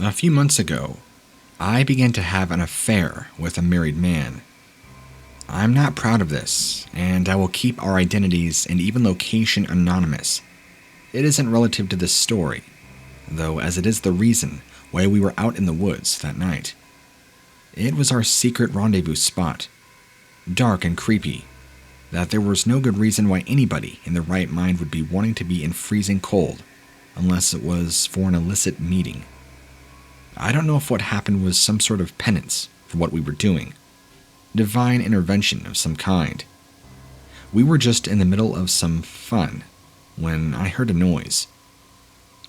A few months ago, I began to have an affair with a married man. I'm not proud of this, and I will keep our identities and even location anonymous. It isn't relative to this story, though, as it is the reason why we were out in the woods that night. It was our secret rendezvous spot, dark and creepy, that there was no good reason why anybody in their right mind would be wanting to be in freezing cold, unless it was for an illicit meeting. I don't know if what happened was some sort of penance for what we were doing, divine intervention of some kind. We were just in the middle of some fun when I heard a noise.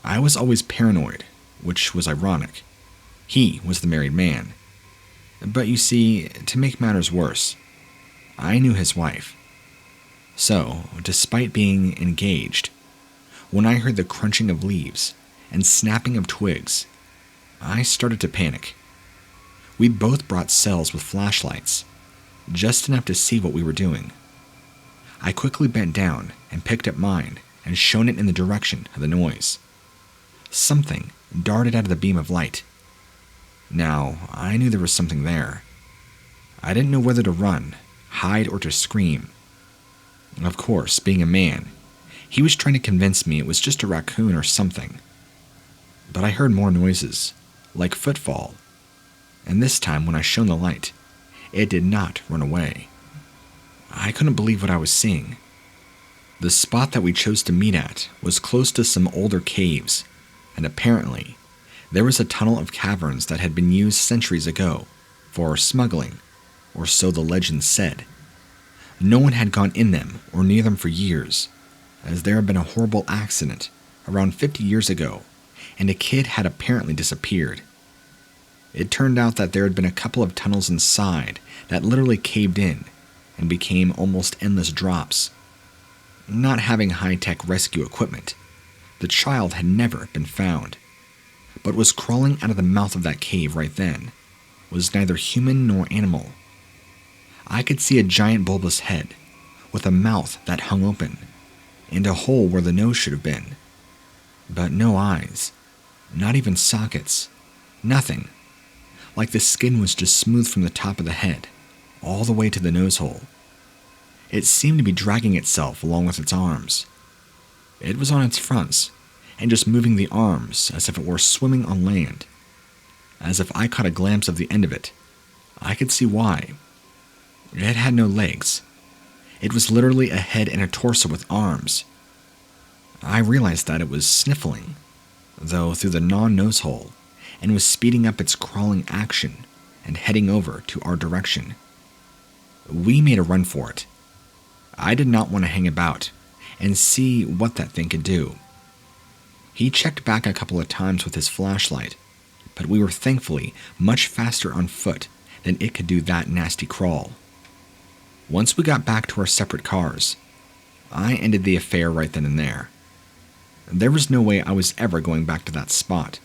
I was always paranoid, which was ironic. He was the married man. But you see, to make matters worse, I knew his wife. So, despite being engaged, when I heard the crunching of leaves and snapping of twigs, I started to panic. We both brought cells with flashlights, just enough to see what we were doing. I quickly bent down and picked up mine and shone it in the direction of the noise. Something darted out of the beam of light. Now, I knew there was something there. I didn't know whether to run, hide, or to scream. Of course, being a man, he was trying to convince me it was just a raccoon or something. But I heard more noises, like footfall, and this time when I shone the light, it did not run away. I couldn't believe what I was seeing. The spot that we chose to meet at was close to some older caves, and apparently, there was a tunnel of caverns that had been used centuries ago for smuggling, or so the legend said. No one had gone in them or near them for years, as there had been a horrible accident around 50 years ago, and a kid had apparently disappeared. It turned out that there had been a couple of tunnels inside that literally caved in and became almost endless drops. Not having high-tech rescue equipment, the child had never been found, but was crawling out of the mouth of that cave right then, was neither human nor animal. I could see a giant bulbous head, with a mouth that hung open, and a hole where the nose should have been. But no eyes, not even sockets, nothing. Like the skin was just smooth from the top of the head, all the way to the nose hole. It seemed to be dragging itself along with its arms. It was on its fronts, and just moving the arms as if it were swimming on land. As if I caught a glimpse of the end of it, I could see why. It had no legs. It was literally a head and a torso with arms. I realized that it was sniffling, though through the non-nose hole, and was speeding up its crawling action and heading over to our direction. We made a run for it. I did not want to hang about and see what that thing could do. He checked back a couple of times with his flashlight, but we were thankfully much faster on foot than it could do that nasty crawl. Once we got back to our separate cars, I ended the affair right then and there. There was no way I was ever going back to that spot,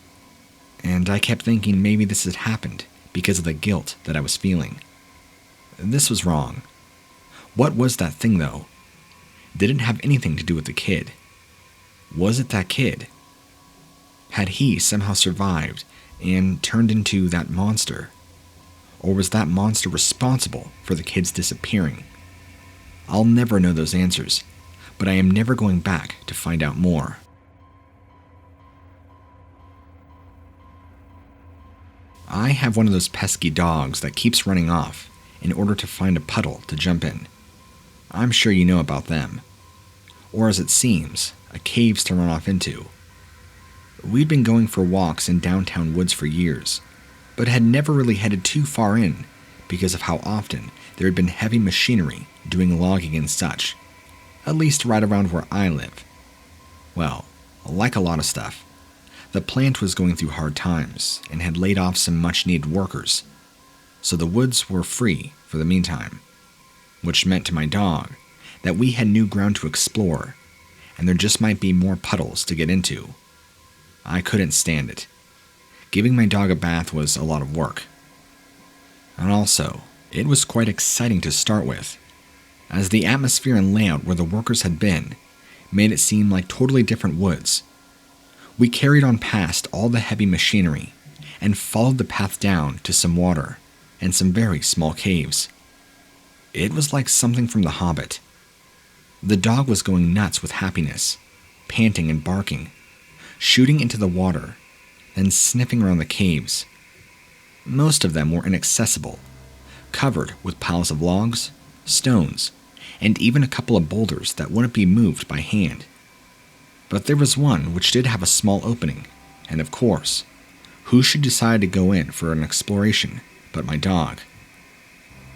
and I kept thinking maybe this had happened because of the guilt that I was feeling. This was wrong. What was that thing, though? Did it have anything to do with the kid? Was it that kid? Had he somehow survived and turned into that monster? Or was that monster responsible for the kids disappearing? I'll never know those answers, but I am never going back to find out more. I have one of those pesky dogs that keeps running off in order to find a puddle to jump in. I'm sure you know about them. Or as it seems, a caves to run off into. We'd been going for walks in downtown woods for years, but had never really headed too far in because of how often there had been heavy machinery doing logging and such, at least right around where I live. Well, like a lot of stuff, the plant was going through hard times and had laid off some much-needed workers, so the woods were free for the meantime, which meant to my dog that we had new ground to explore, and there just might be more puddles to get into. I couldn't stand it. Giving my dog a bath was a lot of work. And also, it was quite exciting to start with, as the atmosphere and layout where the workers had been made it seem like totally different woods. We carried on past all the heavy machinery and followed the path down to some water and some very small caves. It was like something from The Hobbit. The dog was going nuts with happiness, panting and barking, shooting into the water, then sniffing around the caves. Most of them were inaccessible, covered with piles of logs, stones, and even a couple of boulders that wouldn't be moved by hand. But there was one which did have a small opening, and of course, who should decide to go in for an exploration but my dog?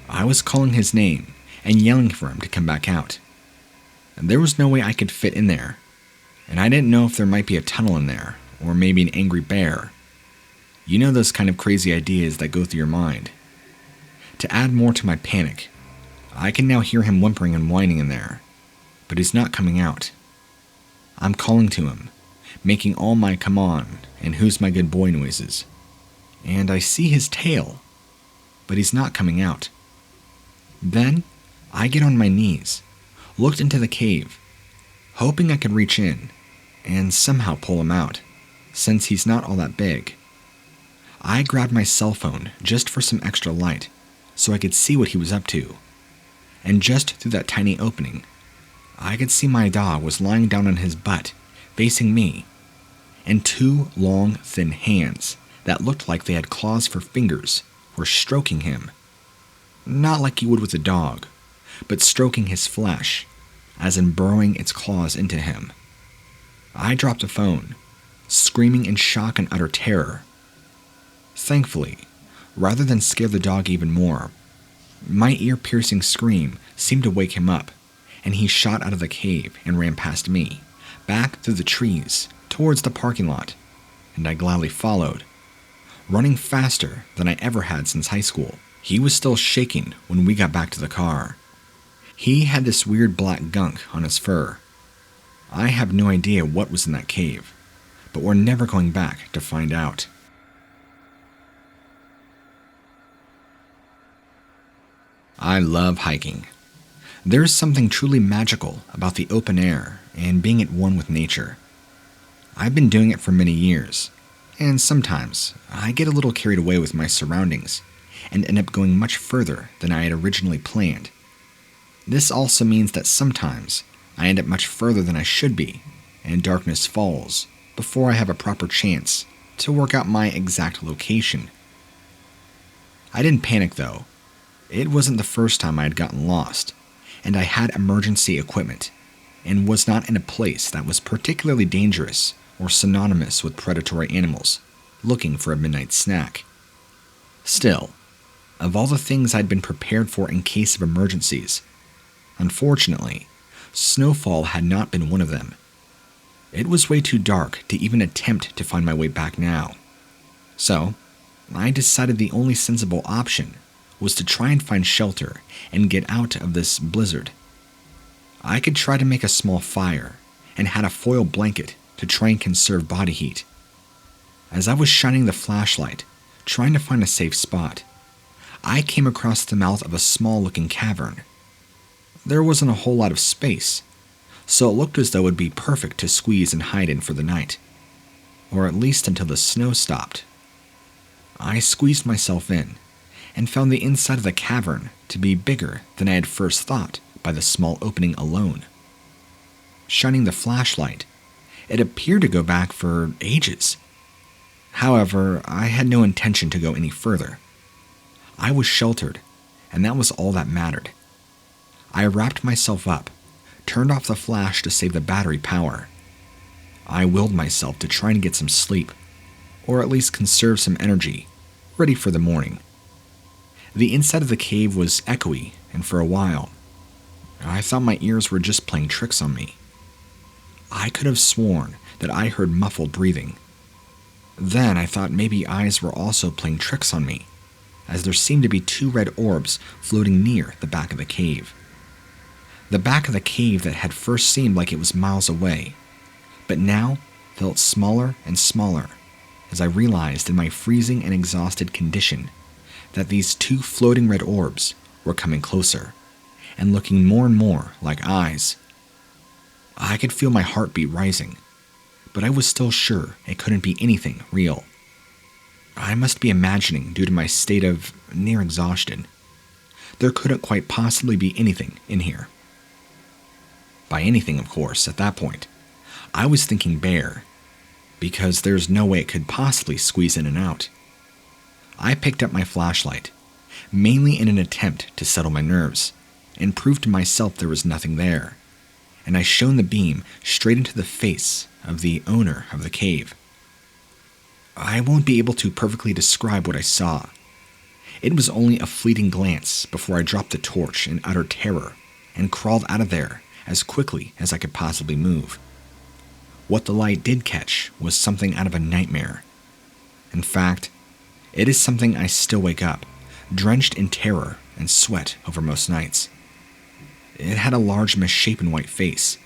I was calling his name and yelling for him to come back out. And there was no way I could fit in there, and I didn't know if there might be a tunnel in there, or maybe an angry bear. You know those kind of crazy ideas that go through your mind. To add more to my panic, I can now hear him whimpering and whining in there, but he's not coming out. I'm calling to him, making all my come on and who's my good boy noises, and I see his tail, but he's not coming out. Then I get on my knees, looked into the cave, hoping I could reach in and somehow pull him out, since he's not all that big. I grabbed my cell phone just for some extra light so I could see what he was up to, and just through that tiny opening, I could see my dog was lying down on his butt, facing me, and two long, thin hands that looked like they had claws for fingers were stroking him. Not like you would with a dog, but stroking his flesh, as in burrowing its claws into him. I dropped the phone, screaming in shock and utter terror. Thankfully, rather than scare the dog even more, my ear-piercing scream seemed to wake him up, and he shot out of the cave and ran past me, back through the trees, towards the parking lot, and I gladly followed, running faster than I ever had since high school. He was still shaking when we got back to the car. He had this weird black gunk on his fur. I have no idea what was in that cave, but we're never going back to find out. I love hiking. There's something truly magical about the open air and being at one with nature. I've been doing it for many years, and sometimes I get a little carried away with my surroundings and end up going much further than I had originally planned. This also means that sometimes I end up much further than I should be, and darkness falls before I have a proper chance to work out my exact location. I didn't panic though. It wasn't the first time I had gotten lost, and I had emergency equipment, and was not in a place that was particularly dangerous or synonymous with predatory animals looking for a midnight snack. Still, of all the things I'd been prepared for in case of emergencies, unfortunately, snowfall had not been one of them. It was way too dark to even attempt to find my way back now. So, I decided the only sensible option was to try and find shelter and get out of this blizzard. I could try to make a small fire and had a foil blanket to try and conserve body heat. As I was shining the flashlight, trying to find a safe spot, I came across the mouth of a small-looking cavern. There wasn't a whole lot of space, so it looked as though it would be perfect to squeeze and hide in for the night, or at least until the snow stopped. I squeezed myself in, and found the inside of the cavern to be bigger than I had first thought by the small opening alone. Shining the flashlight, it appeared to go back for ages. However, I had no intention to go any further. I was sheltered, and that was all that mattered. I wrapped myself up, turned off the flash to save the battery power. I willed myself to try and get some sleep, or at least conserve some energy, ready for the morning. The inside of the cave was echoey, and for a while, I thought my ears were just playing tricks on me. I could have sworn that I heard muffled breathing. Then I thought maybe eyes were also playing tricks on me, as there seemed to be two red orbs floating near the back of the cave. The back of the cave that had first seemed like it was miles away, but now felt smaller and smaller as I realized in my freezing and exhausted condition that these two floating red orbs were coming closer and looking more and more like eyes. I could feel my heartbeat rising, but I was still sure it couldn't be anything real. I must be imagining due to my state of near exhaustion. There couldn't quite possibly be anything in here. By anything, of course, at that point, I was thinking bear, because there's no way it could possibly squeeze in and out. I picked up my flashlight, mainly in an attempt to settle my nerves, and prove to myself there was nothing there, and I shone the beam straight into the face of the owner of the cave. I won't be able to perfectly describe what I saw. It was only a fleeting glance before I dropped the torch in utter terror and crawled out of there as quickly as I could possibly move. What the light did catch was something out of a nightmare. In fact, it is something I still wake up, drenched in terror and sweat over most nights. It had a large misshapen white face.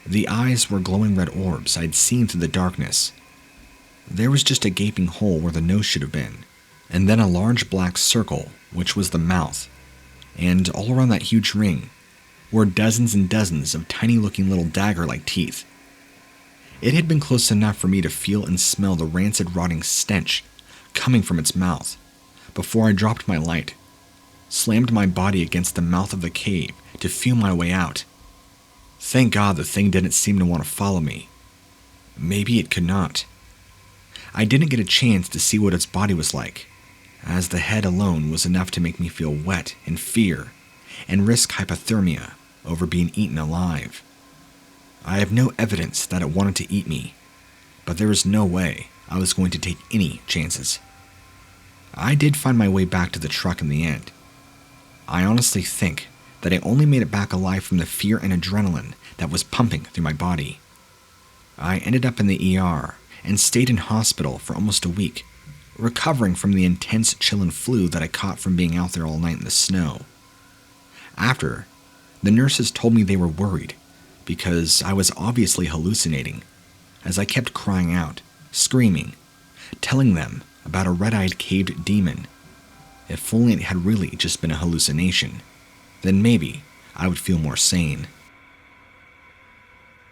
The eyes were glowing red orbs I'd seen through the darkness. There was just a gaping hole where the nose should have been, and then a large black circle, which was the mouth, and all around that huge ring were dozens and dozens of tiny-looking little dagger-like teeth. It had been close enough for me to feel and smell the rancid rotting stench coming from its mouth before I dropped my light, slammed my body against the mouth of the cave to feel my way out. Thank God the thing didn't seem to want to follow me. Maybe it could not. I didn't get a chance to see what its body was like, as the head alone was enough to make me feel wet in fear and risk hypothermia over being eaten alive. I have no evidence that it wanted to eat me, but there was no way I was going to take any chances. I did find my way back to the truck in the end. I honestly think that I only made it back alive from the fear and adrenaline that was pumping through my body. I ended up in the ER and stayed in hospital for almost a week, recovering from the intense chill and flu that I caught from being out there all night in the snow. After, the nurses told me they were worried because I was obviously hallucinating, as I kept crying out, screaming, telling them about a red-eyed caved demon. If only it had really just been a hallucination, then maybe I would feel more sane.